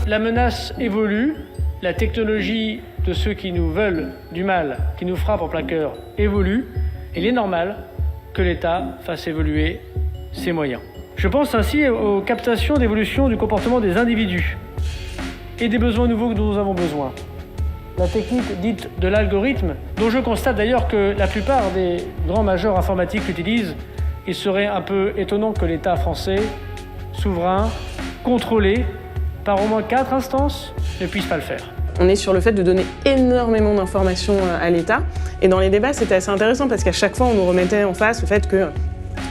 La menace évolue, la technologie de ceux qui nous veulent du mal, qui nous frappent en plein cœur, évolue. Il est normal que l'État fasse évoluer ses moyens. Je pense ainsi aux captations d'évolution du comportement des individus et des besoins nouveaux dont nous avons besoin. La technique dite de l'algorithme, dont je constate d'ailleurs que la plupart des grands majors informatiques l'utilisent, il serait un peu étonnant que l'État français, souverain, contrôlé par au moins 4 instances, ne puisse pas le faire. On est sur le fait de donner énormément d'informations à l'État. Et dans les débats, c'était assez intéressant parce qu'à chaque fois, on nous remettait en face le fait que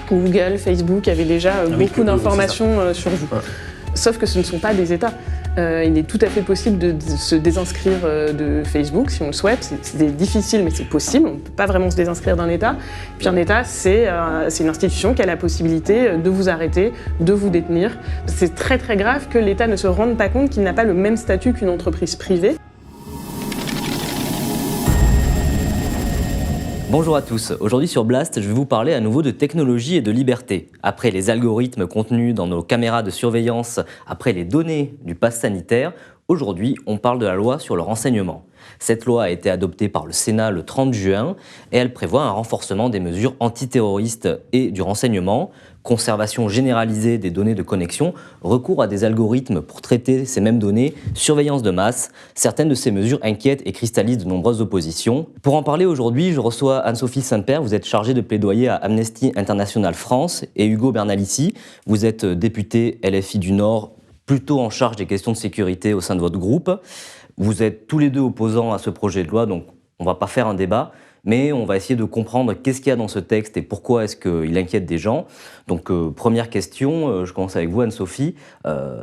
Google, Facebook avaient déjà beaucoup d'informations sur vous. Ouais. Sauf que ce ne sont pas des États. Il est tout à fait possible de se désinscrire de Facebook si on le souhaite. C'est difficile, mais c'est possible. On ne peut pas vraiment se désinscrire d'un État. Puis un État, c'est une institution qui a la possibilité de vous arrêter, de vous détenir. C'est très très grave que l'État ne se rende pas compte qu'il n'a pas le même statut qu'une entreprise privée. Bonjour à tous, aujourd'hui sur Blast, je vais vous parler à nouveau de technologie et de liberté. Après les algorithmes contenus dans nos caméras de surveillance, après les données du pass sanitaire, aujourd'hui on parle de la loi sur le renseignement. Cette loi a été adoptée par le Sénat le 30 juin et elle prévoit un renforcement des mesures antiterroristes et du renseignement, conservation généralisée des données de connexion, recours à des algorithmes pour traiter ces mêmes données, surveillance de masse. Certaines de ces mesures inquiètent et cristallisent de nombreuses oppositions. Pour en parler aujourd'hui, je reçois Anne-Sophie Saint-Père, vous êtes chargée de plaidoyer à Amnesty International France, et Hugo Bernalicis, vous êtes député LFI du Nord, plutôt en charge des questions de sécurité au sein de votre groupe. Vous êtes tous les deux opposants à ce projet de loi, donc on ne va pas faire un débat, mais on va essayer de comprendre qu'est-ce qu'il y a dans ce texte et pourquoi est-ce qu'il inquiète des gens. Donc première question, je commence avec vous Anne-Sophie,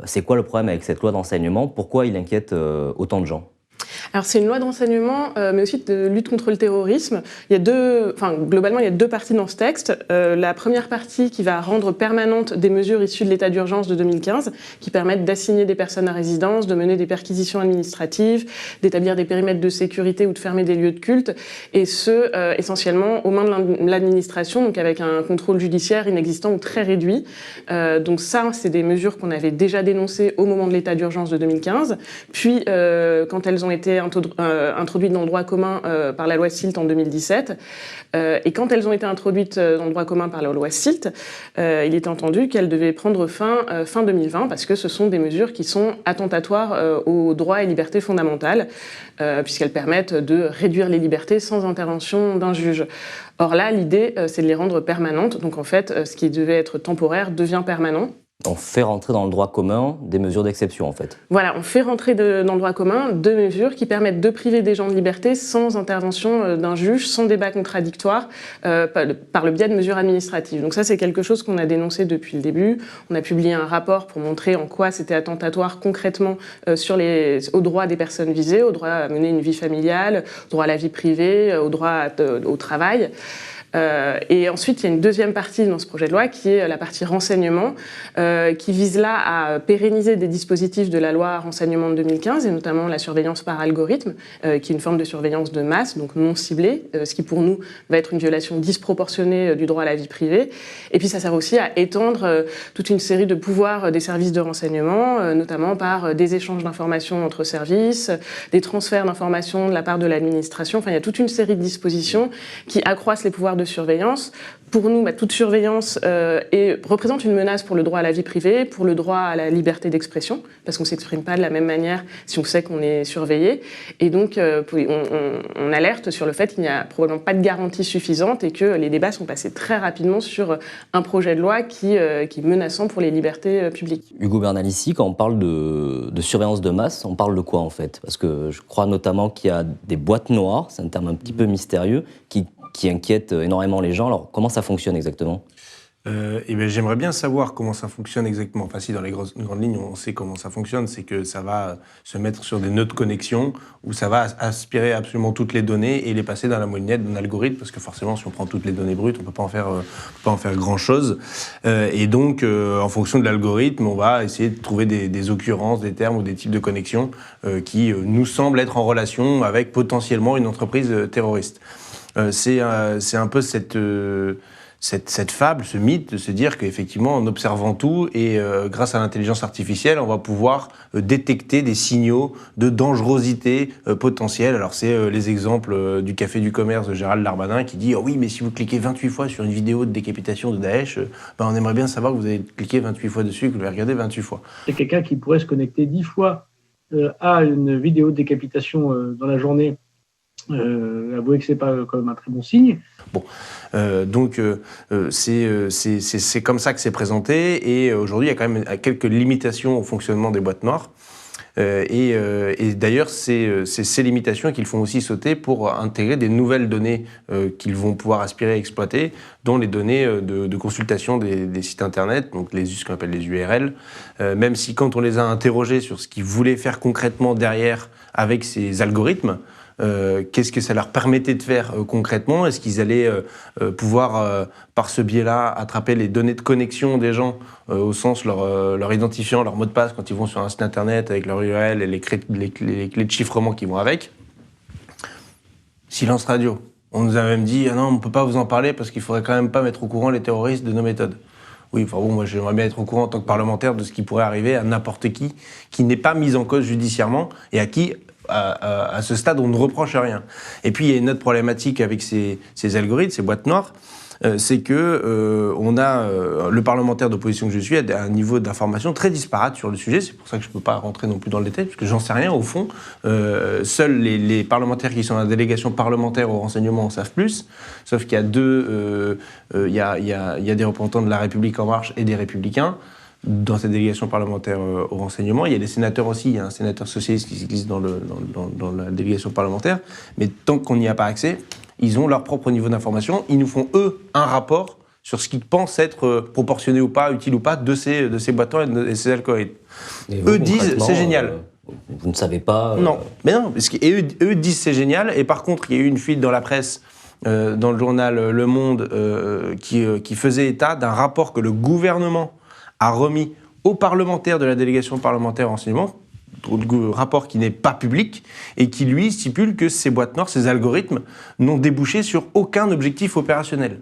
c'est quoi le problème avec cette loi d'enseignement? Pourquoi il inquiète autant de gens? Alors c'est une loi de renseignement, mais aussi de lutte contre le terrorisme. Globalement, il y a deux parties dans ce texte. La première partie qui va rendre permanentes des mesures issues de l'état d'urgence de 2015, qui permettent d'assigner des personnes à résidence, de mener des perquisitions administratives, d'établir des périmètres de sécurité ou de fermer des lieux de culte, et ce, essentiellement aux mains de l'administration, donc avec un contrôle judiciaire inexistant ou très réduit. Donc ça, c'est des mesures qu'on avait déjà dénoncées au moment de l'état d'urgence de 2015. Puis, quand elles ont été introduites dans le droit commun par la loi SILT en 2017. Et quand elles ont été introduites dans le droit commun par la loi SILT, il était entendu qu'elles devaient prendre fin 2020 parce que ce sont des mesures qui sont attentatoires aux droits et libertés fondamentales puisqu'elles permettent de réduire les libertés sans intervention d'un juge. Or là, l'idée, c'est de les rendre permanentes. Donc en fait, ce qui devait être temporaire devient permanent. On fait rentrer dans le droit commun des mesures d'exception, en fait. Voilà, on fait rentrer dans le droit commun deux mesures qui permettent de priver des gens de liberté sans intervention d'un juge, sans débat contradictoire, par le biais de mesures administratives. Donc ça, c'est quelque chose qu'on a dénoncé depuis le début. On a publié un rapport pour montrer en quoi c'était attentatoire concrètement aux droits des personnes visées, au droit à mener une vie familiale, au droit à la vie privée, au droit au travail. Et ensuite, il y a une deuxième partie dans ce projet de loi qui est la partie renseignement, qui vise là à pérenniser des dispositifs de la loi renseignement de 2015, et notamment la surveillance par algorithme, qui est une forme de surveillance de masse, donc non ciblée, ce qui pour nous va être une violation disproportionnée du droit à la vie privée. Et puis ça sert aussi à étendre toute une série de pouvoirs des services de renseignement, notamment par des échanges d'informations entre services, des transferts d'informations de la part de l'administration. Enfin, il y a toute une série de dispositions qui accroissent les pouvoirs de surveillance. Pour nous, toute surveillance représente une menace pour le droit à la vie privée, pour le droit à la liberté d'expression, parce qu'on ne s'exprime pas de la même manière si on sait qu'on est surveillé. Et donc, on alerte sur le fait qu'il n'y a probablement pas de garantie suffisante et que les débats sont passés très rapidement sur un projet de loi qui est menaçant pour les libertés publiques. Hugo Bernalicis, quand on parle de surveillance de masse, on parle de quoi en fait? Parce que je crois notamment qu'il y a des boîtes noires, c'est un terme un petit peu mystérieux, qui inquiète énormément les gens. Alors, comment ça fonctionne exactement? J'aimerais bien savoir comment ça fonctionne exactement. Enfin, si dans les grandes lignes, on sait comment ça fonctionne, c'est que ça va se mettre sur des nœuds de connexion où ça va aspirer absolument toutes les données et les passer dans la moulinette d'un algorithme, parce que forcément, si on prend toutes les données brutes, on peut pas en faire grand-chose. Et donc, en fonction de l'algorithme, on va essayer de trouver des occurrences, des termes ou des types de connexions qui nous semblent être en relation avec potentiellement une entreprise terroriste. C'est un peu cette fable, ce mythe de se dire qu'effectivement, en observant tout et grâce à l'intelligence artificielle, on va pouvoir détecter des signaux de dangerosité potentielle. Alors c'est les exemples du Café du Commerce de Gérald Darmanin qui dit « Oh oui, mais si vous cliquez 28 fois sur une vidéo de décapitation de Daesh, on aimerait bien savoir que vous avez cliqué 28 fois dessus et que vous l'avez regardé 28 fois. » C'est quelqu'un qui pourrait se connecter 10 fois à une vidéo de décapitation dans la journée. Avouez que c'est pas quand même un très bon signe. Bon, donc c'est comme ça que c'est présenté et aujourd'hui il y a quand même quelques limitations au fonctionnement des boîtes noires et d'ailleurs c'est ces limitations qu'ils font aussi sauter pour intégrer des nouvelles données qu'ils vont pouvoir aspirer à exploiter, dont les données de consultation des sites internet, donc ce qu'on appelle les URL, même si quand on les a interrogés sur ce qu'ils voulaient faire concrètement derrière avec ces algorithmes, qu'est-ce que ça leur permettait de faire concrètement? Est-ce qu'ils allaient pouvoir, par ce biais-là, attraper les données de connexion des gens, au sens leur identifiant, leur mot de passe quand ils vont sur un site internet avec leur URL et les clés de chiffrement qui vont avec? Silence radio. On nous a même dit « Ah non, on ne peut pas vous en parler parce qu'il ne faudrait quand même pas mettre au courant les terroristes de nos méthodes. » Oui, enfin bon, moi j'aimerais bien être au courant en tant que parlementaire de ce qui pourrait arriver à n'importe qui n'est pas mis en cause judiciairement et à qui... À ce stade, on ne reproche rien. Et puis, il y a une autre problématique avec ces algorithmes, ces boîtes noires, c'est que on a le parlementaire d'opposition que je suis a un niveau d'information très disparate sur le sujet. C'est pour ça que je ne peux pas rentrer non plus dans le détail, parce que j'en sais rien au fond. Seuls les parlementaires qui sont dans la délégation parlementaire au renseignement en savent plus. Sauf qu'il y a il y a des représentants de La République En Marche et des Républicains. Dans cette délégation parlementaire au renseignement, il y a des sénateurs aussi, il y a un sénateur socialiste qui existe dans la délégation parlementaire, mais tant qu'on n'y a pas accès, ils ont leur propre niveau d'information, ils nous font, eux, un rapport sur ce qu'ils pensent être proportionné ou pas, utile ou pas de ces boîtes noires et ces algorithmes. Eux disent, c'est génial. Vous ne savez pas... Non, mais non, parce eux disent c'est génial, et par contre, il y a eu une fuite dans la presse, dans le journal Le Monde, qui faisait état d'un rapport que le gouvernement a remis aux parlementaires de la délégation parlementaire renseignement, rapport qui n'est pas public, et qui, lui, stipule que ces boîtes noires, ces algorithmes, n'ont débouché sur aucun objectif opérationnel.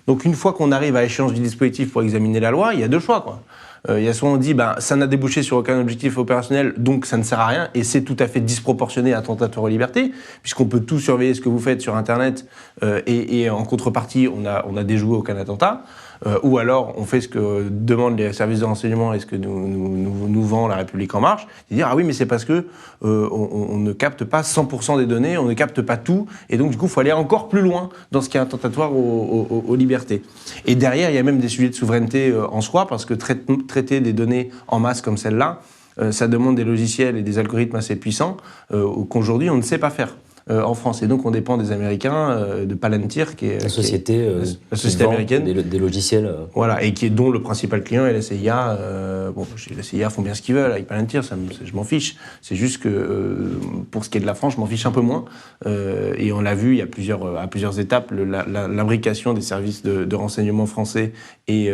Donc une fois qu'on arrive à échéance du dispositif pour examiner la loi, il y a deux choix, quoi. Il y a soit on dit, ça n'a débouché sur aucun objectif opérationnel, donc ça ne sert à rien, et c'est tout à fait disproportionné, attentatoire aux libertés, puisqu'on peut tout surveiller ce que vous faites sur Internet, et en contrepartie, on a déjoué aucun attentat. Ou alors on fait ce que demandent les services de renseignement et ce que nous vend La République En Marche, c'est dire ah oui mais c'est parce que on ne capte pas 100% des données, on ne capte pas tout, et donc du coup il faut aller encore plus loin dans ce qui est attentatoire aux libertés. Et derrière il y a même des sujets de souveraineté en soi, parce que traiter des données en masse comme celle-là, ça demande des logiciels et des algorithmes assez puissants qu'aujourd'hui on ne sait pas faire. En France. Et donc, on dépend des Américains, de Palantir, qui est la société américaine. Des logiciels. Voilà, et dont le principal client est la CIA. La CIA font bien ce qu'ils veulent avec Palantir, je m'en fiche. C'est juste que, pour ce qui est de la France, je m'en fiche un peu moins. Et on l'a vu, à plusieurs étapes, l'imbrication des services de renseignement français et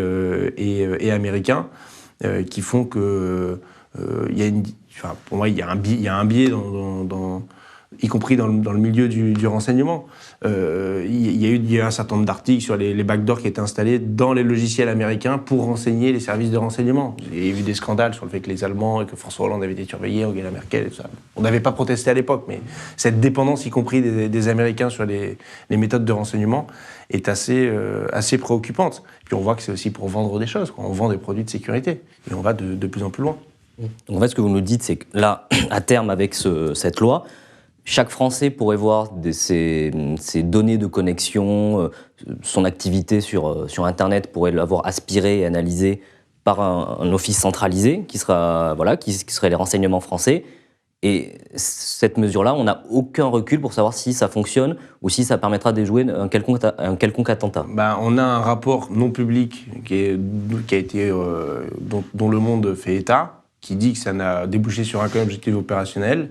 américains, qui font que, pour moi, il y a un biais y compris dans le milieu du renseignement. Il y a eu un certain nombre d'articles sur les backdoors qui étaient installés dans les logiciels américains pour renseigner les services de renseignement. Il y a eu des scandales sur le fait que les Allemands et que François Hollande avaient été surveillés, Angela Merkel et tout ça. On n'avait pas protesté à l'époque, mais cette dépendance, y compris des Américains sur les méthodes de renseignement, est assez préoccupante. Puis on voit que c'est aussi pour vendre des choses, quoi. On vend des produits de sécurité et on va de plus en plus loin. En fait, ce que vous nous dites, c'est que là, à terme, avec cette loi, chaque Français pourrait voir ses données de connexion, son activité sur Internet pourrait l'avoir aspirée et analysée par un office centralisé qui serait les renseignements français. Et cette mesure-là, on n'a aucun recul pour savoir si ça fonctionne ou si ça permettra de déjouer un quelconque attentat. On a un rapport non public dont Le Monde fait état, qui dit que ça n'a débouché sur aucun objectif opérationnel.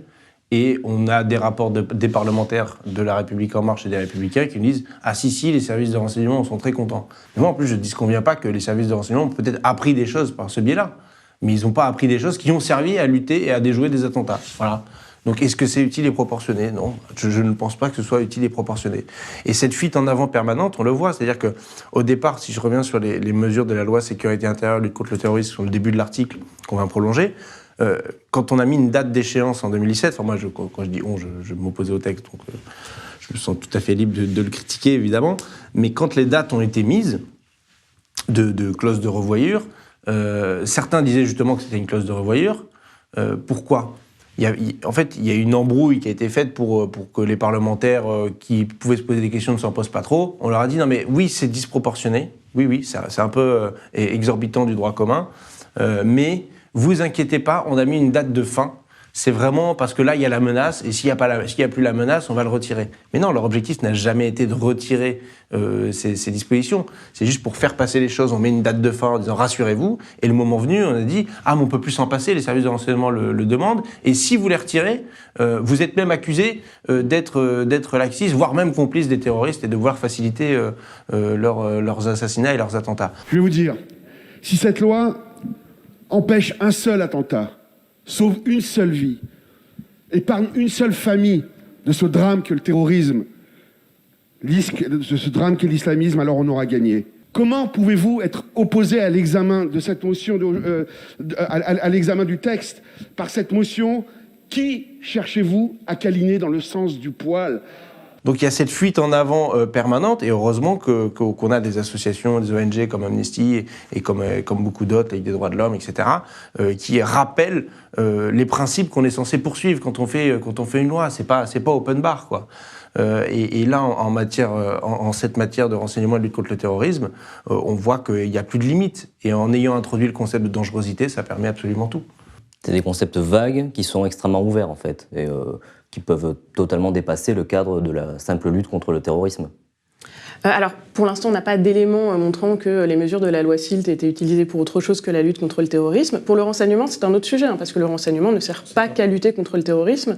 Et on a des rapports des parlementaires de La République En Marche et des Républicains qui nous disent « Ah si, les services de renseignement sont très contents ». Mais moi, en plus, je ne disconviens pas que les services de renseignement ont peut-être appris des choses par ce biais-là. Mais ils n'ont pas appris des choses qui ont servi à lutter et à déjouer des attentats. Voilà. Donc est-ce que c'est utile et proportionné? Non, je ne pense pas que ce soit utile et proportionné. Et cette fuite en avant permanente, on le voit, c'est-à-dire qu'au départ, si je reviens sur les mesures de la loi sécurité intérieure, lutte contre le terrorisme, sur le début de l'article qu'on va prolonger, quand on a mis une date d'échéance en 2017, enfin moi quand je dis on, je m'opposais au texte, donc je me sens tout à fait libre de le critiquer évidemment, mais quand les dates ont été mises de clause de revoyure, certains disaient justement que c'était une clause de revoyure. Pourquoi ? En fait, il y a une embrouille qui a été faite pour que les parlementaires qui pouvaient se poser des questions ne s'en posent pas trop. On leur a dit non mais oui, c'est disproportionné, oui, c'est un peu exorbitant du droit commun, mais vous inquiétez pas, on a mis une date de fin. C'est vraiment parce que là, il y a la menace, et s'il n'y a plus la menace, on va le retirer. Mais non, leur objectif n'a jamais été de retirer ces dispositions. C'est juste pour faire passer les choses. On met une date de fin en disant « rassurez-vous », et le moment venu, on a dit « ah, mais on ne peut plus s'en passer, les services de renseignement le demandent, et si vous les retirez, vous êtes même accusés d'être laxistes, voire même complices des terroristes, et de vouloir faciliter leurs assassinats et leurs attentats. » Je vais vous dire, si cette loi empêche un seul attentat, sauve une seule vie, épargne une seule famille de ce drame que le terrorisme, de ce drame qu'est l'islamisme, alors on aura gagné. Comment pouvez-vous être opposé à l'examen de cette motion, à l'examen du texte par cette motion? Qui cherchez-vous à câliner dans le sens du poil? Donc il y a cette fuite en avant permanente, et heureusement qu'on a des associations, des ONG comme Amnesty et comme beaucoup d'autres, Ligue des droits de l'homme, etc., qui rappellent les principes qu'on est censé poursuivre quand on fait une loi. C'est pas open bar, quoi. Et là, en cette matière de renseignement et de lutte contre le terrorisme, on voit qu'il n'y a plus de limites. Et en ayant introduit le concept de dangerosité, ça permet absolument tout. C'est des concepts vagues qui sont extrêmement ouverts, en fait, et qui peuvent totalement dépasser le cadre de la simple lutte contre le terrorisme. Alors, pour l'instant, on n'a pas d'éléments montrant que les mesures de la loi SILT étaient utilisées pour autre chose que la lutte contre le terrorisme. Pour le renseignement, c'est un autre sujet, parce que le renseignement ne sert pas qu'à lutter contre le terrorisme.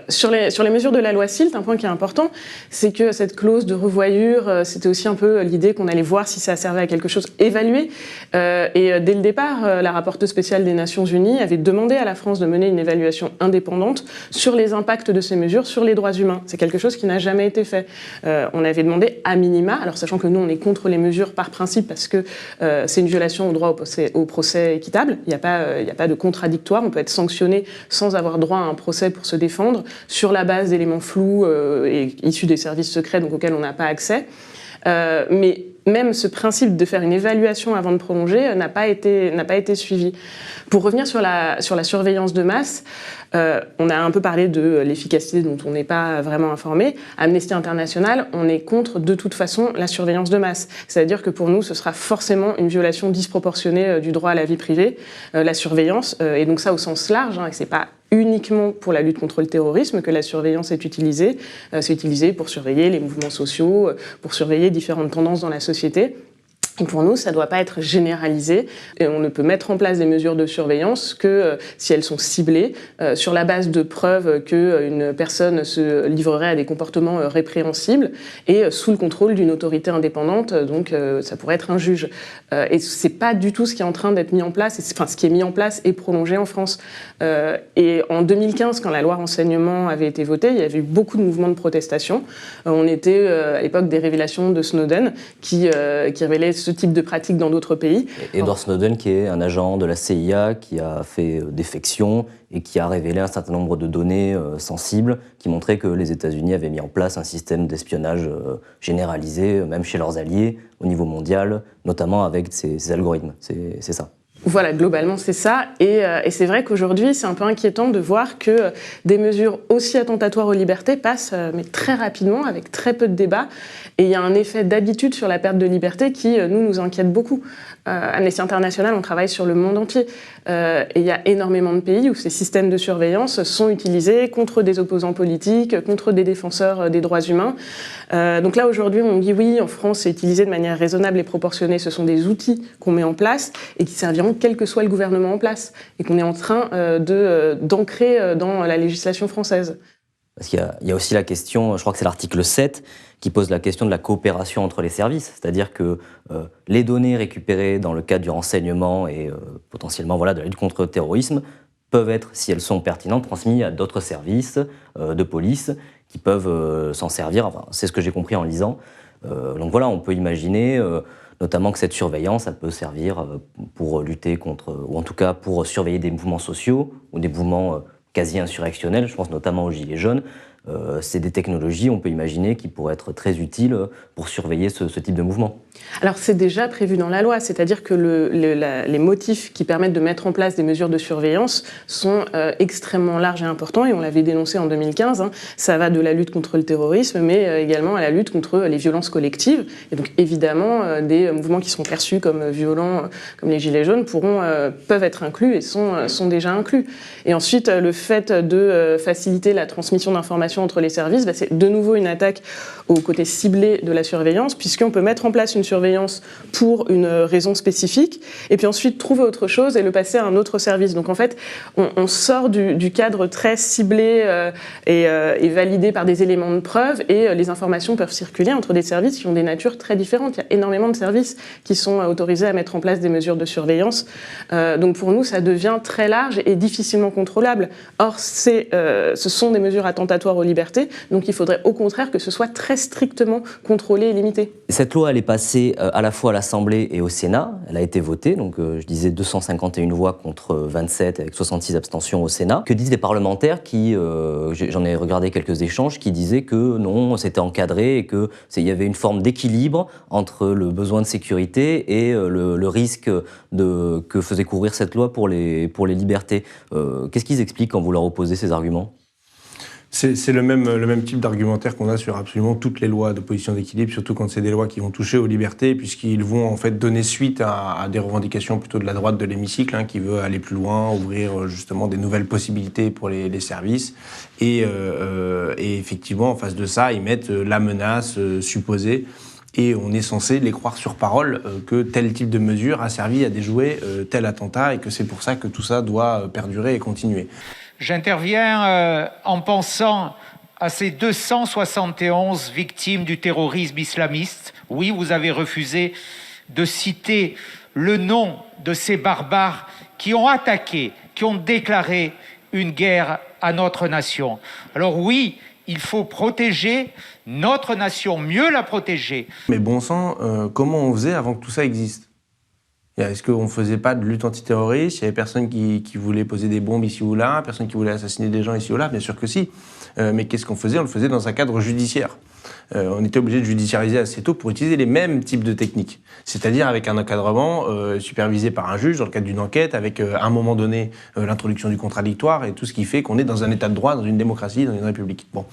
Sur les mesures de la loi SILT, un point qui est important, c'est que cette clause de revoyure, c'était aussi un peu l'idée qu'on allait voir si ça servait à quelque chose, évaluer. Et dès le départ, la rapporteure spéciale des Nations Unies avait demandé à la France de mener une évaluation indépendante sur les impacts de ces mesures sur les droits humains. C'est quelque chose qui n'a jamais été fait. On avait demandé à minima, alors sachant que nous on est contre les mesures par principe parce que c'est une violation au droit au procès équitable, il n'y a pas de contradictoire, on peut être sanctionné sans avoir droit à un procès pour se défendre sur la base d'éléments flous et issus des services secrets donc auxquels on n'a pas accès. Mais même ce principe de faire une évaluation avant de prolonger n'a pas été suivi. Pour revenir sur la surveillance de masse, on a un peu parlé de l'efficacité dont on n'est pas vraiment informé. Amnesty International, on est contre de toute façon la surveillance de masse. C'est-à-dire que pour nous, ce sera forcément une violation disproportionnée du droit à la vie privée, la surveillance, et donc ça au sens large, et c'est pas uniquement pour la lutte contre le terrorisme que la surveillance est utilisée. C'est utilisé pour surveiller les mouvements sociaux, pour surveiller différentes tendances dans la société. Et pour nous, ça ne doit pas être généralisé. Et on ne peut mettre en place des mesures de surveillance que si elles sont ciblées, sur la base de preuves qu'une personne se livrerait à des comportements répréhensibles et sous le contrôle d'une autorité indépendante, donc ça pourrait être un juge. Et c'est pas du tout ce qui est en train d'être mis en place, enfin ce qui est mis en place et prolongé en France. Et en 2015, quand la loi renseignement avait été votée, il y avait eu beaucoup de mouvements de protestation. On était à l'époque des révélations de Snowden qui révélaient ce type de pratique dans d'autres pays. Edward Snowden, qui est un agent de la CIA, qui a fait défection et qui a révélé un certain nombre de données sensibles qui montraient que les États-Unis avaient mis en place un système d'espionnage généralisé, même chez leurs alliés, au niveau mondial, notamment avec ces algorithmes. C'est ça. Voilà, globalement, c'est ça. Et c'est vrai qu'aujourd'hui, c'est un peu inquiétant de voir que des mesures aussi attentatoires aux libertés passent mais très rapidement, avec très peu de débats. Et il y a un effet d'habitude sur la perte de liberté qui, nous inquiète beaucoup. Amnesty International, on travaille sur le monde entier. Et il y a énormément de pays où ces systèmes de surveillance sont utilisés contre des opposants politiques, contre des défenseurs des droits humains. Donc là, aujourd'hui, on dit oui, en France, c'est utilisé de manière raisonnable et proportionnée. Ce sont des outils qu'on met en place et qui serviront quel que soit le gouvernement en place. Et qu'on est en train d'ancrer dans la législation française. Parce qu'il y a aussi la question, je crois que c'est l'article 7, qui pose la question de la coopération entre les services. C'est-à-dire que les données récupérées dans le cadre du renseignement et potentiellement de la lutte contre le terrorisme peuvent être, si elles sont pertinentes, transmises à d'autres services de police qui peuvent s'en servir. Enfin, c'est ce que j'ai compris en lisant. Donc voilà, on peut imaginer notamment que cette surveillance, elle peut servir pour lutter contre, ou en tout cas pour surveiller des mouvements sociaux ou des mouvements quasi insurrectionnels, je pense notamment aux Gilets jaunes. C'est des technologies, on peut imaginer, qui pourraient être très utiles pour surveiller ce type de mouvement. Alors c'est déjà prévu dans la loi, c'est-à-dire que les motifs qui permettent de mettre en place des mesures de surveillance sont extrêmement larges et importants, et on l'avait dénoncé en 2015. Ça va de la lutte contre le terrorisme, mais également à la lutte contre les violences collectives. Et donc évidemment, des mouvements qui sont perçus comme violents, comme les Gilets jaunes, peuvent être inclus et sont déjà inclus. Et ensuite, le fait de faciliter la transmission d'informations entre les services, c'est de nouveau une attaque au côté ciblé de la surveillance, puisqu'on peut mettre en place une surveillance pour une raison spécifique, et puis ensuite trouver autre chose et le passer à un autre service. Donc en fait, on sort du cadre très ciblé et validé par des éléments de preuve, et les informations peuvent circuler entre des services qui ont des natures très différentes. Il y a énormément de services qui sont autorisés à mettre en place des mesures de surveillance. Donc pour nous, ça devient très large et difficilement contrôlable. Or, ce sont des mesures attentatoires aux libertés, donc il faudrait au contraire que ce soit très strictement contrôlé et limité. Cette loi, elle est passée à la fois à l'Assemblée et au Sénat. Elle a été votée, donc je disais 251 voix contre 27, avec 66 abstentions au Sénat. Que disent les parlementaires qui, j'en ai regardé quelques échanges, qui disaient que non, c'était encadré et qu'il y avait une forme d'équilibre entre le besoin de sécurité et le risque que faisait courir cette loi pour les libertés. Qu'est-ce qu'ils expliquent quand vous leur opposez ces arguments ? C'est le même type d'argumentaire qu'on a sur absolument toutes les lois d'opposition d'équilibre, surtout quand c'est des lois qui vont toucher aux libertés, puisqu'ils vont en fait donner suite à des revendications plutôt de la droite de l'hémicycle, qui veut aller plus loin, ouvrir justement des nouvelles possibilités pour les services. Et effectivement, en face de ça, ils mettent la menace supposée. Et on est censé les croire sur parole que tel type de mesure a servi à déjouer tel attentat, et que c'est pour ça que tout ça doit perdurer et continuer. J'interviens en pensant à ces 271 victimes du terrorisme islamiste. Oui, vous avez refusé de citer le nom de ces barbares qui ont attaqué, qui ont déclaré une guerre à notre nation. Alors oui, il faut protéger notre nation, mieux la protéger. Mais bon sang, comment on faisait avant que tout ça existe ? Est-ce qu'on ne faisait pas de lutte antiterroriste ? Il y avait personne qui voulait poser des bombes ici ou là, personne qui voulait assassiner des gens ici ou là, bien sûr que si. Mais qu'est-ce qu'on faisait ? On le faisait dans un cadre judiciaire. On était obligé de judiciariser assez tôt pour utiliser les mêmes types de techniques. C'est-à-dire avec un encadrement supervisé par un juge dans le cadre d'une enquête, avec à un moment donné l'introduction du contradictoire et tout ce qui fait qu'on est dans un état de droit, dans une démocratie, dans une république. Bon.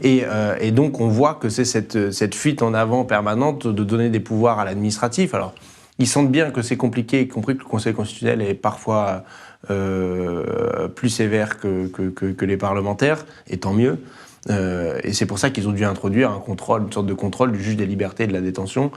Et donc on voit que c'est cette fuite en avant permanente de donner des pouvoirs à l'administratif. Alors, ils sentent bien que c'est compliqué, y compris que le Conseil constitutionnel est parfois plus sévère que les parlementaires, et tant mieux. Et c'est pour ça qu'ils ont dû introduire un contrôle, une sorte de contrôle du juge des libertés et de la détention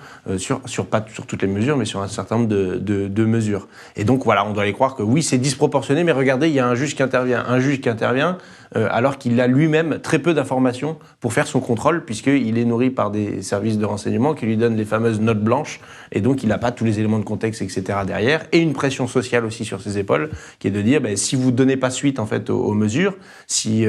pas sur toutes les mesures, mais sur un certain nombre de mesures. Et donc voilà, on doit les croire que oui, c'est disproportionné, mais regardez, il y a un juge qui intervient, alors qu'il a lui-même très peu d'informations pour faire son contrôle, puisqu'il est nourri par des services de renseignement qui lui donnent les fameuses notes blanches, et donc il n'a pas tous les éléments de contexte, etc. derrière, et une pression sociale aussi sur ses épaules, qui est de dire, si vous ne donnez pas suite en fait aux mesures, si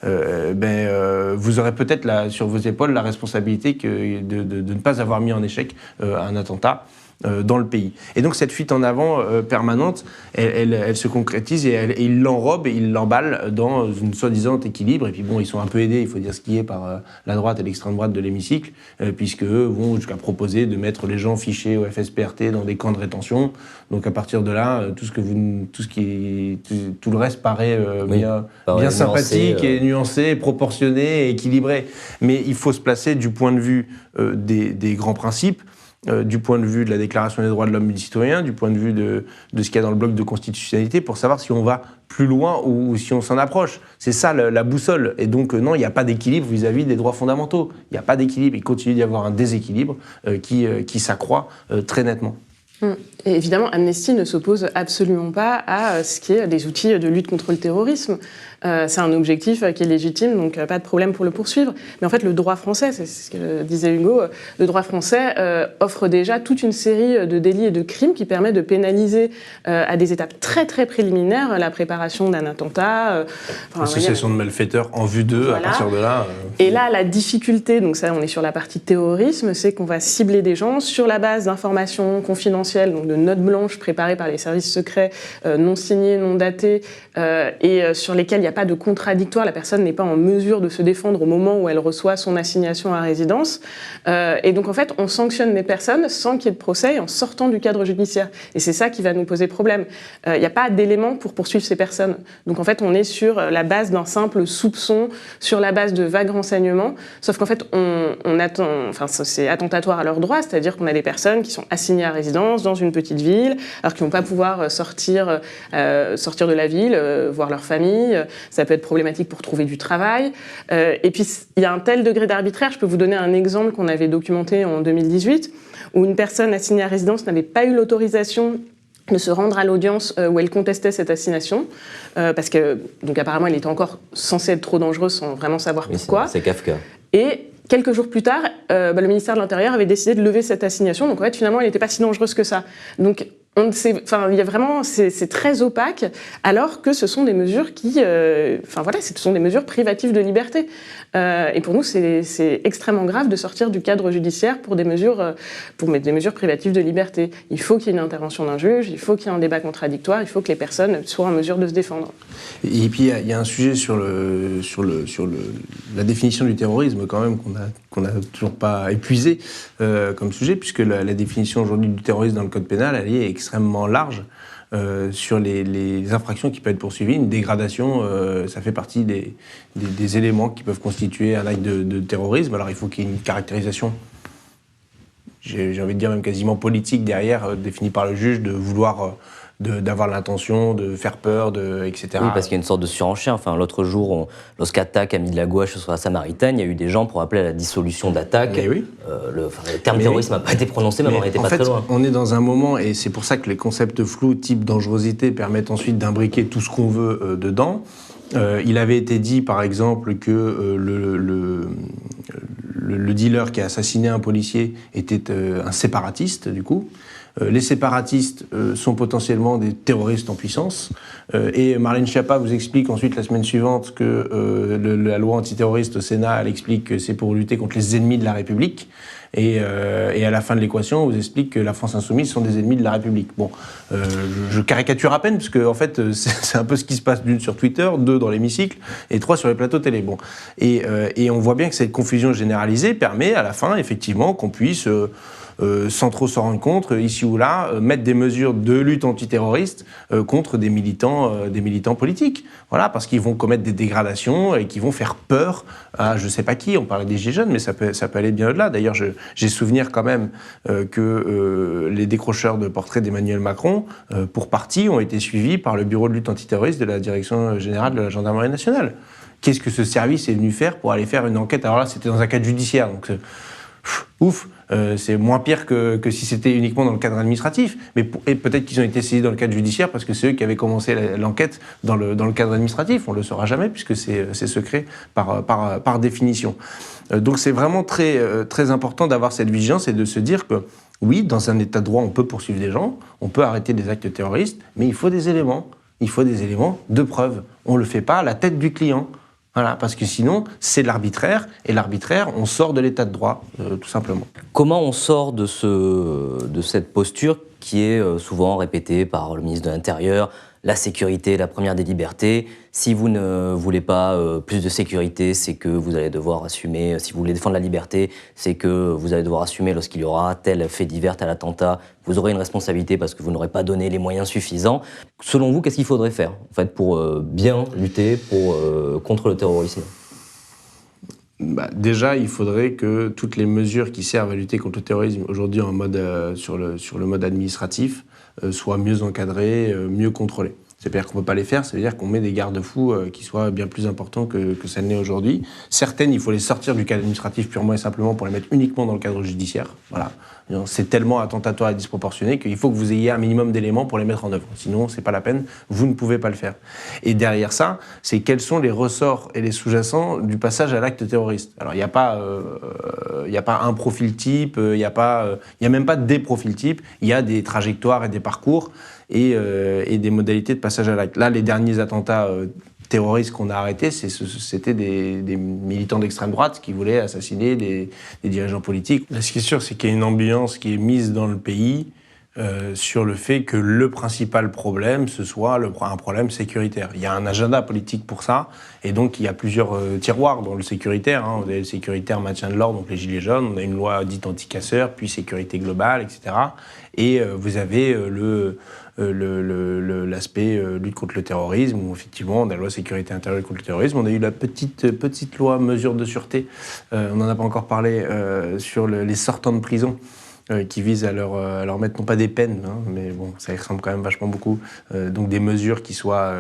vous aurez peut-être sur vos épaules la responsabilité de ne pas avoir mis en échec un attentat dans le pays. Et donc cette fuite en avant permanente, elle se concrétise et il l'enrobe et il l'emballe dans une soi-disant équilibre. Et puis bon, ils sont un peu aidés, il faut dire ce qui est, par la droite et l'extrême droite de l'hémicycle, puisque eux vont jusqu'à proposer de mettre les gens fichés au FSPRT dans des camps de rétention. Donc à partir de là, tout le reste paraît bien sympathique et nuancé, proportionné et équilibré. Mais il faut se placer du point de vue des grands principes, du point de vue de la Déclaration des droits de l'homme et du citoyen, du point de vue de ce qu'il y a dans le bloc de constitutionnalité, pour savoir si on va plus loin ou si on s'en approche. C'est ça la boussole. Et donc non, il n'y a pas d'équilibre vis-à-vis des droits fondamentaux. Il n'y a pas d'équilibre. Il continue d'y avoir un déséquilibre qui s'accroît très nettement. Et évidemment, Amnesty ne s'oppose absolument pas à ce qui est des outils de lutte contre le terrorisme. C'est un objectif qui est légitime, donc pas de problème pour le poursuivre. Mais en fait, le droit français, c'est ce que disait Hugo, le droit français offre déjà toute une série de délits et de crimes qui permettent de pénaliser à des étapes très très préliminaires la préparation d'un attentat. Association de malfaiteurs en vue d'eux, voilà. À partir de là... Et là, la difficulté, donc ça on est sur la partie terrorisme, c'est qu'on va cibler des gens sur la base d'informations confidentielles, donc de notes blanches préparées par les services secrets, non signées, non datées, et sur lesquelles il n'y a pas de contradictoire, la personne n'est pas en mesure de se défendre au moment où elle reçoit son assignation à résidence. Et donc en fait, on sanctionne les personnes sans qu'il y ait de procès en sortant du cadre judiciaire. Et c'est ça qui va nous poser problème. Il n'y a pas d'éléments pour poursuivre ces personnes. Donc en fait, on est sur la base d'un simple soupçon, sur la base de vagues renseignements, sauf qu'en fait, on attend, enfin c'est attentatoire à leurs droits, c'est-à-dire qu'on a des personnes qui sont assignées à résidence dans une petite ville, alors qu'ils ne vont pas pouvoir sortir de la ville, voir leur famille. Ça peut être problématique pour trouver du travail. Et puis, il y a un tel degré d'arbitraire. Je peux vous donner un exemple qu'on avait documenté en 2018, où une personne assignée à résidence n'avait pas eu l'autorisation de se rendre à l'audience où elle contestait cette assignation, parce que, donc apparemment, elle était encore censée être trop dangereuse sans vraiment savoir pourquoi. C'est Kafka. Et quelques jours plus tard, le ministère de l'Intérieur avait décidé de lever cette assignation. Donc en fait, finalement, elle n'était pas si dangereuse que ça. Donc il y a vraiment, c'est très opaque, alors que ce sont des mesures qui, ce sont des mesures privatives de liberté. Et pour nous, c'est extrêmement grave de sortir du cadre judiciaire pour mettre des mesures privatives de la Il faut qu'il y ait une intervention d'un juge, il faut qu'il y ait un débat contradictoire, il faut que les personnes soient en mesure de se défendre. Et puis il y a un sujet sur la définition du terrorisme quand même qu'on n'a toujours pas épuisé comme sujet, puisque la définition aujourd'hui du terrorisme dans le code pénal, elle est extrêmement large sur les infractions qui peuvent être poursuivies. Une dégradation, ça fait partie des éléments qui peuvent constituer un acte de terrorisme. Alors il faut qu'il y ait une caractérisation, j'ai envie de dire même quasiment politique derrière, définie par le juge, de vouloir... d'avoir l'intention de faire peur, etc. Oui, parce qu'il y a une sorte de surenchère. Enfin, l'autre jour, lorsqu'Attaque a mis de la gouache sur la Samaritaine, il y a eu des gens pour appeler à la dissolution d'Attaque. Oui. Le terme terrorisme n'a pas été prononcé, mais on n'était pas très loin. On est dans un moment, et c'est pour ça que les concepts flous type dangerosité permettent ensuite d'imbriquer tout ce qu'on veut dedans. Il avait été dit, par exemple, que le dealer qui a assassiné un policier était un séparatiste, du coup. Les séparatistes sont potentiellement des terroristes en puissance. Et Marlène Schiappa vous explique ensuite la semaine suivante que la loi antiterroriste au Sénat, elle explique que c'est pour lutter contre les ennemis de la République. Et à la fin de l'équation, on vous explique que la France insoumise sont des ennemis de la République. Bon, je caricature à peine, parce que en fait, c'est un peu ce qui se passe d'une sur Twitter, 2 dans l'hémicycle, et 3 sur les plateaux télé. Bon. Et on voit bien que cette confusion généralisée permet à la fin, effectivement, qu'on puisse... sans trop s'en rendre compte, ici ou là, mettre des mesures de lutte antiterroriste contre des militants politiques. Voilà, parce qu'ils vont commettre des dégradations et qu'ils vont faire peur à je sais pas qui. On parlait des Gilets jaunes, mais ça peut aller bien au-delà. D'ailleurs, j'ai souvenir quand même que les décrocheurs de portraits d'Emmanuel Macron, pour partie, ont été suivis par le bureau de lutte antiterroriste de la Direction générale de la Gendarmerie nationale. Qu'est-ce que ce service est venu faire pour aller faire une enquête? Alors là, c'était dans un cadre judiciaire, donc ouf. C'est moins pire que si c'était uniquement dans le cadre administratif. Et peut-être qu'ils ont été saisis dans le cadre judiciaire parce que c'est eux qui avaient commencé l'enquête dans le cadre administratif. On ne le saura jamais puisque c'est secret par définition. Donc c'est vraiment très, très important d'avoir cette vigilance et de se dire que oui, dans un état de droit, on peut poursuivre des gens, on peut arrêter des actes terroristes, mais il faut des éléments. Il faut des éléments de preuve. On ne le fait pas à la tête du client. Voilà, parce que sinon, c'est de l'arbitraire, et l'arbitraire, on sort de l'état de droit, tout simplement. Comment on sort de cette posture qui est souvent répétée par le ministre de l'Intérieur, la sécurité, la première des libertés. Si vous ne voulez pas plus de sécurité, c'est que vous allez devoir assumer, si vous voulez défendre la liberté, c'est que vous allez devoir assumer lorsqu'il y aura tel fait divers, tel attentat, vous aurez une responsabilité parce que vous n'aurez pas donné les moyens suffisants. Selon vous, qu'est-ce qu'il faudrait faire en fait, pour bien lutter contre le terrorisme ? Déjà, il faudrait que toutes les mesures qui servent à lutter contre le terrorisme aujourd'hui sur le mode administratif soient mieux encadrées, mieux contrôlées. c'est-à-dire qu'on ne peut pas les faire, ça veut dire qu'on met des garde-fous qui soient bien plus importants que ça ne l'est aujourd'hui. Certaines, il faut les sortir du cadre administratif purement et simplement pour les mettre uniquement dans le cadre judiciaire. Voilà. C'est tellement attentatoire et disproportionné qu'il faut que vous ayez un minimum d'éléments pour les mettre en œuvre. Sinon, c'est pas la peine, vous ne pouvez pas le faire. Et derrière ça, c'est quels sont les ressorts et les sous-jacents du passage à l'acte terroriste. Alors, il n'y a pas un profil type, il n'y a même pas des profils types, il y a des trajectoires et des parcours et des modalités de passage à l'acte. Là, les derniers attentats terroristes qu'on a arrêtés, c'était des militants d'extrême droite qui voulaient assassiner des dirigeants politiques. Là, ce qui est sûr, c'est qu'il y a une ambiance qui est mise dans le pays sur le fait que le principal problème, ce soit un problème sécuritaire. Il y a un agenda politique pour ça, et donc il y a plusieurs tiroirs dans le sécuritaire. Hein. Vous avez le sécuritaire maintien de l'ordre, donc les gilets jaunes, on a une loi dite anti-casseurs, puis sécurité globale, etc. Et vous avez l'aspect lutte contre le terrorisme, où effectivement on a la loi sécurité intérieure contre le terrorisme, on a eu la petite loi mesures de sûreté, on n'en a pas encore parlé, sur les sortants de prison, qui vise à leur mettre non pas des peines, hein, mais bon, ça y ressemble quand même vachement beaucoup, donc des mesures qui soient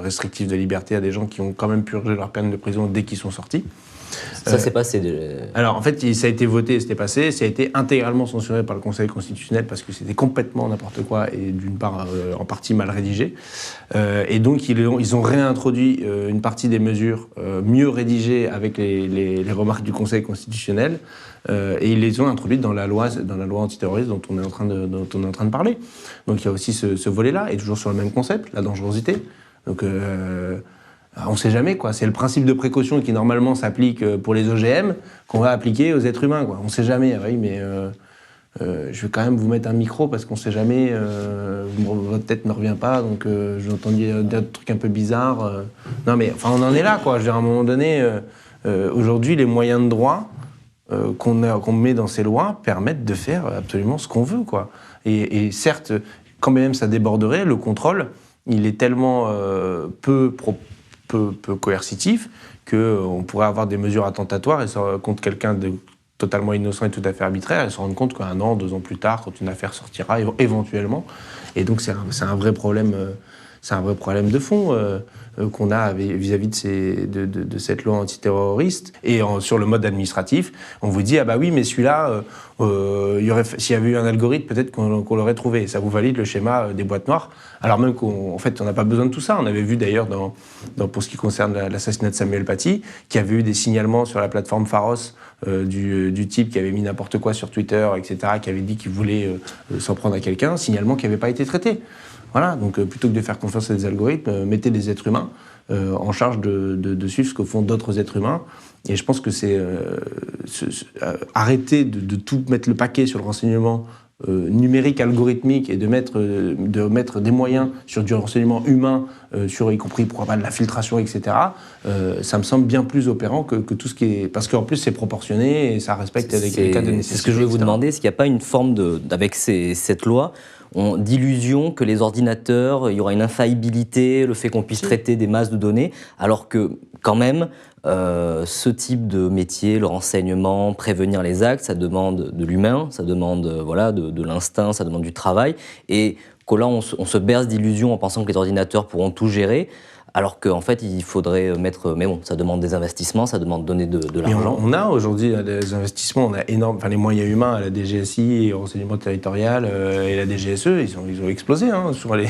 restrictives de liberté à des gens qui ont quand même purgé leur peine de prison dès qu'ils sont sortis. Ça s'est passé. Alors en fait, ça a été voté, c'était passé, ça a été intégralement censuré par le Conseil constitutionnel parce que c'était complètement n'importe quoi et d'une part en partie mal rédigé. Et donc ils ont réintroduit une partie des mesures mieux rédigées avec les remarques du Conseil constitutionnel et ils les ont introduites dans la loi antiterroriste dont on est en train de parler. Donc il y a aussi ce volet-là et toujours sur le même concept, la dangerosité. Donc on ne sait jamais, quoi. C'est le principe de précaution qui normalement s'applique pour les OGM qu'on va appliquer aux êtres humains, quoi. On ne sait jamais, oui, mais je vais quand même vous mettre un micro parce qu'on ne sait jamais, votre tête ne revient pas, donc j'ai entendu des trucs un peu bizarres. Non mais enfin on en est là, quoi. Je veux dire, à un moment donné, aujourd'hui les moyens de droit qu'on met dans ces lois permettent de faire absolument ce qu'on veut, quoi. Et certes, quand même ça déborderait, le contrôle, il est tellement peu coercitif qu'on pourrait avoir des mesures attentatoires et contre quelqu'un de totalement innocent et tout à fait arbitraire et se rendre compte qu'un an, 2 ans plus tard, quand une affaire sortira éventuellement. Et donc c'est un vrai problème. C'est un vrai problème de fond qu'on a vis-à-vis de cette loi antiterroriste. Et sur le mode administratif, on vous dit « Ah bah oui, mais celui-là, s'il y avait eu un algorithme, peut-être qu'on l'aurait trouvé. » Ça vous valide le schéma des boîtes noires. Alors même qu'en fait, on n'a pas besoin de tout ça. On avait vu d'ailleurs, pour ce qui concerne l'assassinat de Samuel Paty, qu'il y avait eu des signalements sur la plateforme Pharos du type qui avait mis n'importe quoi sur Twitter, etc., qui avait dit qu'il voulait s'en prendre à quelqu'un, signalement qui n'avait pas été traité. Voilà, donc plutôt que de faire confiance à des algorithmes, mettez des êtres humains en charge de suivre ce que font d'autres êtres humains. Et je pense que c'est arrêter de tout mettre le paquet sur le renseignement numérique, algorithmique, et de mettre des moyens sur du renseignement humain, y compris pourquoi pas de la filtration, etc. Ça me semble bien plus opérant que tout ce qui est... Parce qu'en plus c'est proportionné et ça respecte les cas de nécessité. C'est ce que je voulais vous demander, est-ce qu'il n'y a pas une forme avec cette loi d'illusion que les ordinateurs, il y aura une infaillibilité, le fait qu'on puisse traiter des masses de données, alors que quand même, ce type de métier, le renseignement, prévenir les actes, ça demande de l'humain, ça demande de l'instinct, ça demande du travail, et que là on se berce d'illusions en pensant que les ordinateurs pourront tout gérer, alors qu'en fait, il faudrait mettre... Mais bon, ça demande des investissements, ça demande de donner de l'argent. On a aujourd'hui des investissements, on a énorme... Enfin, les moyens humains à la DGSI, au renseignement territorial et la DGSE, ils ont explosé sur les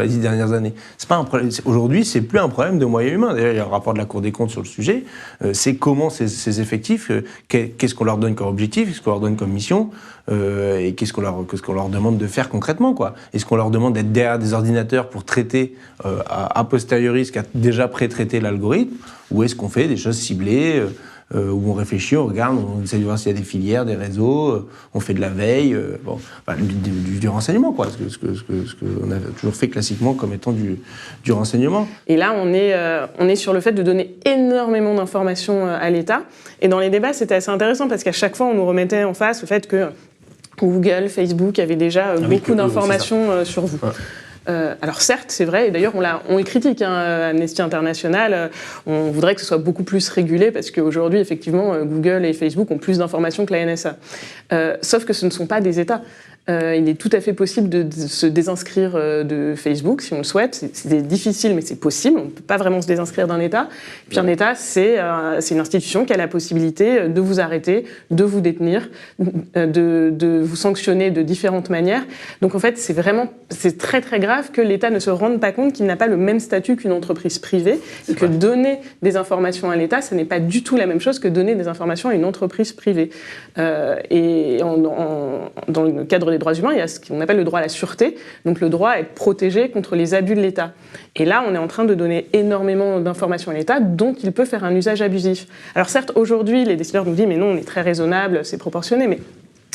10 dernières années. C'est pas un problème. Aujourd'hui, c'est plus un problème de moyens humains. D'ailleurs, il y a un rapport de la Cour des comptes sur le sujet. C'est comment ces effectifs, qu'est-ce qu'on leur donne comme objectif, qu'est-ce qu'on leur donne comme mission, et qu'est-ce qu'on leur demande de faire concrètement, quoi. Est-ce qu'on leur demande d'être derrière des ordinateurs pour traiter a posteriori ce qu'a déjà pré-traité l'algorithme, ou est-ce qu'on fait des choses ciblées où on réfléchit, on regarde, on essaie de voir s'il y a des filières, des réseaux, on fait de la veille, du renseignement, quoi, ce qu'on a toujours fait classiquement comme étant du renseignement. Et là, on est sur le fait de donner énormément d'informations à l'État. Et dans les débats, c'était assez intéressant parce qu'à chaque fois, on nous remettait en face le fait que Google, Facebook avaient déjà beaucoup d'informations sur vous. Ouais. Alors certes, c'est vrai, et d'ailleurs on les critique, Amnesty International, on voudrait que ce soit beaucoup plus régulé parce qu'aujourd'hui, effectivement, Google et Facebook ont plus d'informations que la NSA. Sauf que ce ne sont pas des États. Il est tout à fait possible de se désinscrire de Facebook si on le souhaite. C'est difficile, mais c'est possible. On ne peut pas vraiment se désinscrire d'un État. Puis un État, c'est une institution qui a la possibilité de vous arrêter, de vous détenir, de vous sanctionner de différentes manières. Donc en fait, c'est très très grave que l'État ne se rende pas compte qu'il n'a pas le même statut qu'une entreprise privée et que donner des informations à l'État, ce n'est pas du tout la même chose que donner des informations à une entreprise privée. Et dans le cadre des droits humains, il y a ce qu'on appelle le droit à la sûreté, donc le droit à être protégé contre les abus de l'État. Et là, on est en train de donner énormément d'informations à l'État dont il peut faire un usage abusif. Alors certes, aujourd'hui, les décideurs nous disent « mais non, on est très raisonnable, c'est proportionné », mais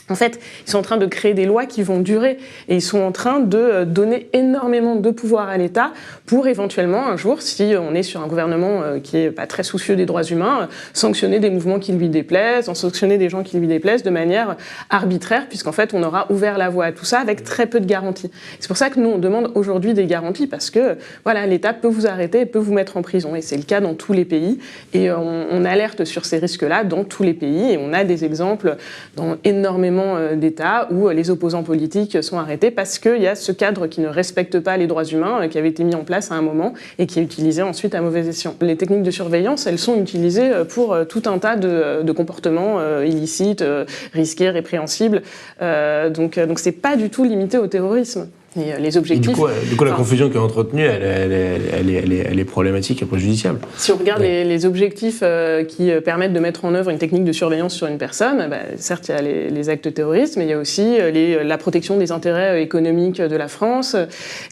en fait, ils sont en train de créer des lois qui vont durer et ils sont en train de donner énormément de pouvoir à l'État pour éventuellement, un jour, si on est sur un gouvernement qui est pas très soucieux des droits humains, sanctionner des mouvements qui lui déplaisent, sanctionner des gens qui lui déplaisent de manière arbitraire, puisqu'en fait, on aura ouvert la voie à tout ça avec très peu de garanties. C'est pour ça que nous, on demande aujourd'hui des garanties parce que voilà, l'État peut vous arrêter et peut vous mettre en prison. Et c'est le cas dans tous les pays. Et on alerte sur ces risques-là dans tous les pays. Et on a des exemples dans énormément d'États où les opposants politiques sont arrêtés parce qu'il y a ce cadre qui ne respecte pas les droits humains, qui avait été mis en place à un moment et qui est utilisé ensuite à mauvais escient. Les techniques de surveillance, elles sont utilisées pour tout un tas de comportements illicites, risqués, répréhensibles. Donc c'est pas du tout limité au terrorisme. Et les objectifs. Et du coup, la confusion qui est entretenue, elle est problématique et préjudiciable. Si on regarde les objectifs qui permettent de mettre en œuvre une technique de surveillance sur une personne, certes, il y a les actes terroristes, mais il y a aussi la protection des intérêts économiques de la France.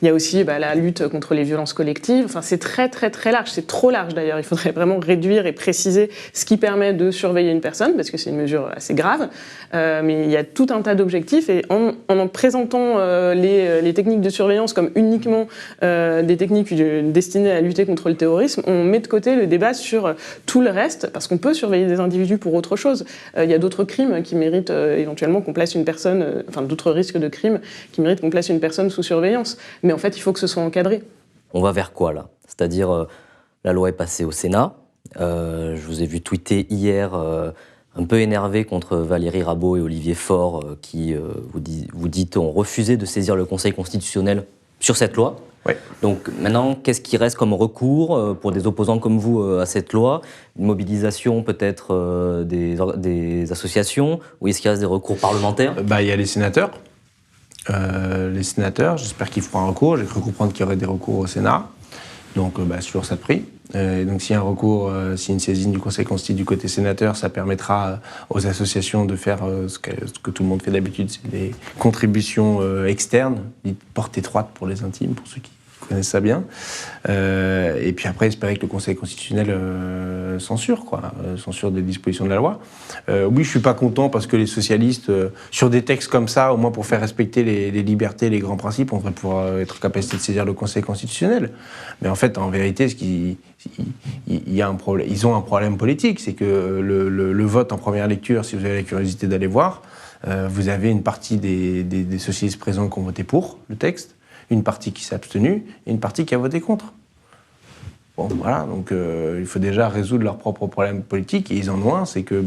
Il y a aussi la lutte contre les violences collectives. Enfin, c'est très, très, très large. C'est trop large, d'ailleurs. Il faudrait vraiment réduire et préciser ce qui permet de surveiller une personne, parce que c'est une mesure assez grave. Mais il y a tout un tas d'objectifs. Et en présentant les techniques de surveillance comme uniquement des techniques destinées à lutter contre le terrorisme, on met de côté le débat sur tout le reste, parce qu'on peut surveiller des individus pour autre chose. Il y a d'autres crimes qui méritent éventuellement qu'on place une personne, d'autres risques de crimes qui méritent qu'on place une personne sous surveillance. Mais en fait, il faut que ce soit encadré. On va vers quoi, là ? C'est-à-dire, la loi est passée au Sénat. Je vous ai vu tweeter hier un peu énervé contre Valérie Rabault et Olivier Faure, qui, vous dites, ont refusé de saisir le Conseil constitutionnel sur cette loi. Oui. Donc maintenant, qu'est-ce qui reste comme recours pour des opposants comme vous à cette loi ? Une mobilisation peut-être des associations ? Ou est-ce qu'il reste des recours parlementaires ? Il y a les sénateurs. J'espère qu'ils feront un recours. J'ai cru comprendre qu'il y aurait des recours au Sénat. Donc, c'est toujours ça de prix. Donc, s'il y a un recours, s'il y a une saisine du Conseil constitutionnel du côté sénateur, ça permettra aux associations de faire ce que tout le monde fait d'habitude, c'est des contributions externes, dites porte étroite pour les intimes, pour ceux qui connaissent ça bien. Et puis après, espérer que le Conseil constitutionnel censure des dispositions de la loi. Oui, je suis pas content parce que les socialistes, sur des textes comme ça, au moins pour faire respecter les libertés, les grands principes, on devrait pouvoir être en capacité de saisir le Conseil constitutionnel. Mais en fait, en vérité, il y a un problème. Ils ont un problème politique, c'est que le vote en première lecture, si vous avez la curiosité d'aller voir, vous avez une partie des socialistes présents qui ont voté pour le texte, une partie qui s'est abstenue et une partie qui a voté contre. Bon, voilà, donc il faut déjà résoudre leurs propres problèmes politiques, et ils en ont un, c'est que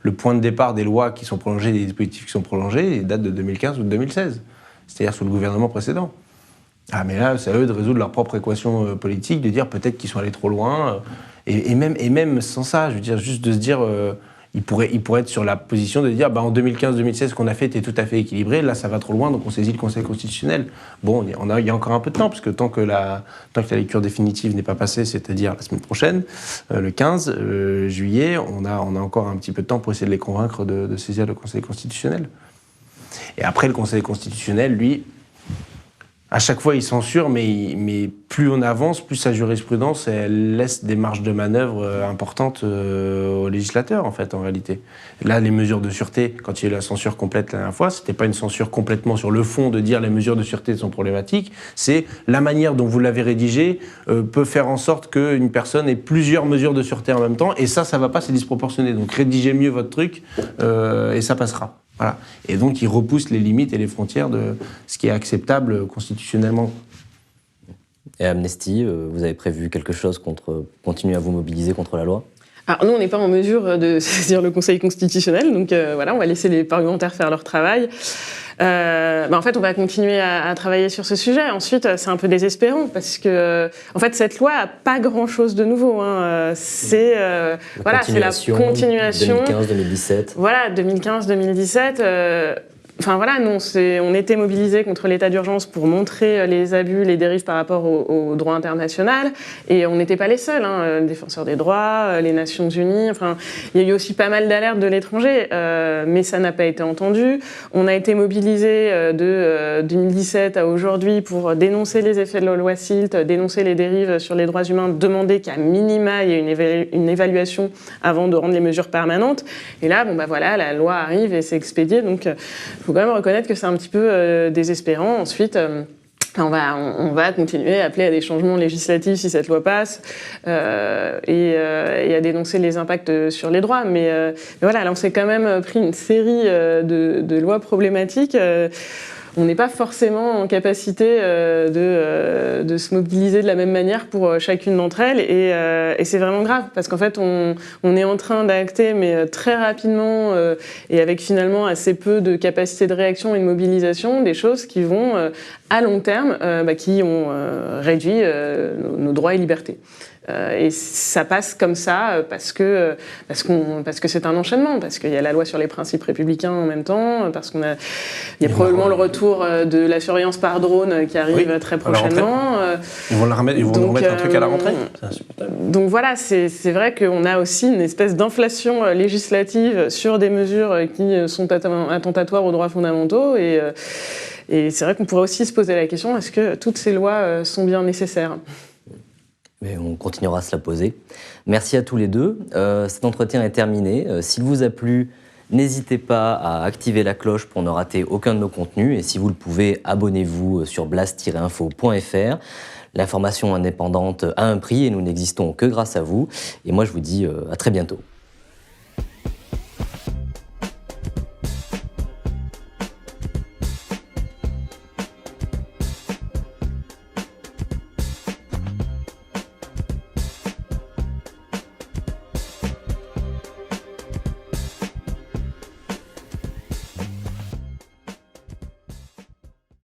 le point de départ des lois qui sont prolongées, des dispositifs qui sont prolongés, date de 2015 ou de 2016, c'est-à-dire sous le gouvernement précédent. Ah, mais là, c'est à eux de résoudre leur propre équation politique, de dire peut-être qu'ils sont allés trop loin, et même sans ça, je veux dire, juste de se dire... Il pourrait être sur la position de dire en 2015-2016, ce qu'on a fait était tout à fait équilibré, là ça va trop loin, donc on saisit le Conseil constitutionnel. Bon, il y a encore un peu de temps, parce que tant que la lecture définitive n'est pas passée, c'est-à-dire la semaine prochaine, le 15 juillet, on a encore un petit peu de temps pour essayer de les convaincre de saisir le Conseil constitutionnel. Et après, le Conseil constitutionnel, lui, à chaque fois, il censure, mais plus on avance, plus sa jurisprudence, elle laisse des marges de manœuvre importantes aux législateurs, en fait, en réalité. Là, les mesures de sûreté, quand il y a eu la censure complète la dernière fois, c'était pas une censure complètement sur le fond de dire les mesures de sûreté sont problématiques, c'est la manière dont vous l'avez rédigé peut faire en sorte qu'une personne ait plusieurs mesures de sûreté en même temps, et ça va pas, c'est disproportionné. Donc rédigez mieux votre truc, et ça passera. Voilà. Et donc, ils repoussent les limites et les frontières de ce qui est acceptable constitutionnellement. Et Amnesty, vous avez prévu quelque chose continuer à vous mobiliser contre la loi ? Alors nous, on n'est pas en mesure de saisir le Conseil constitutionnel, donc on va laisser les parlementaires faire leur travail. En fait, on va continuer à travailler sur ce sujet. Ensuite, c'est un peu désespérant parce que, en fait, cette loi a pas grand-chose de nouveau. C'est voilà, c'est la continuation. 2015-2017. Voilà, 2015-2017. Enfin voilà, nous on était mobilisés contre l'état d'urgence pour montrer les abus, les dérives par rapport au droit international, et on n'était pas les seuls, les défenseurs des droits, les Nations Unies, enfin il y a eu aussi pas mal d'alertes de l'étranger, mais ça n'a pas été entendu. On a été mobilisés de 2017 à aujourd'hui pour dénoncer les effets de la loi SILT, dénoncer les dérives sur les droits humains, demander qu'à minima il y ait une évaluation avant de rendre les mesures permanentes. Et là, voilà, la loi arrive et c'est expédié, donc il faut quand même reconnaître que c'est un petit peu désespérant. Ensuite, on va continuer à appeler à des changements législatifs si cette loi passe et à dénoncer les impacts sur les droits. Mais voilà, là, on s'est quand même pris une série de lois problématiques. On n'est pas forcément en capacité de se mobiliser de la même manière pour chacune d'entre elles, et c'est vraiment grave parce qu'en fait on est en train d'acter, mais très rapidement et avec finalement assez peu de capacité de réaction et de mobilisation, des choses qui vont à long terme qui ont réduit nos droits et libertés. Et ça passe comme ça parce que c'est un enchaînement, parce qu'il y a la loi sur les principes républicains en même temps, parce il y a probablement le retour de la surveillance par drone qui arrive très prochainement. Ils vont nous remettre un truc à la rentrée. Donc voilà, c'est vrai qu'on a aussi une espèce d'inflation législative sur des mesures qui sont attentatoires aux droits fondamentaux, et c'est vrai qu'on pourrait aussi se poser la question, est-ce que toutes ces lois sont bien nécessaires ? Mais on continuera à se la poser. Merci à tous les deux. Cet entretien est terminé. S'il vous a plu, n'hésitez pas à activer la cloche pour ne rater aucun de nos contenus. Et si vous le pouvez, abonnez-vous sur blast-info.fr. L'information indépendante a un prix et nous n'existons que grâce à vous. Et moi, je vous dis à très bientôt.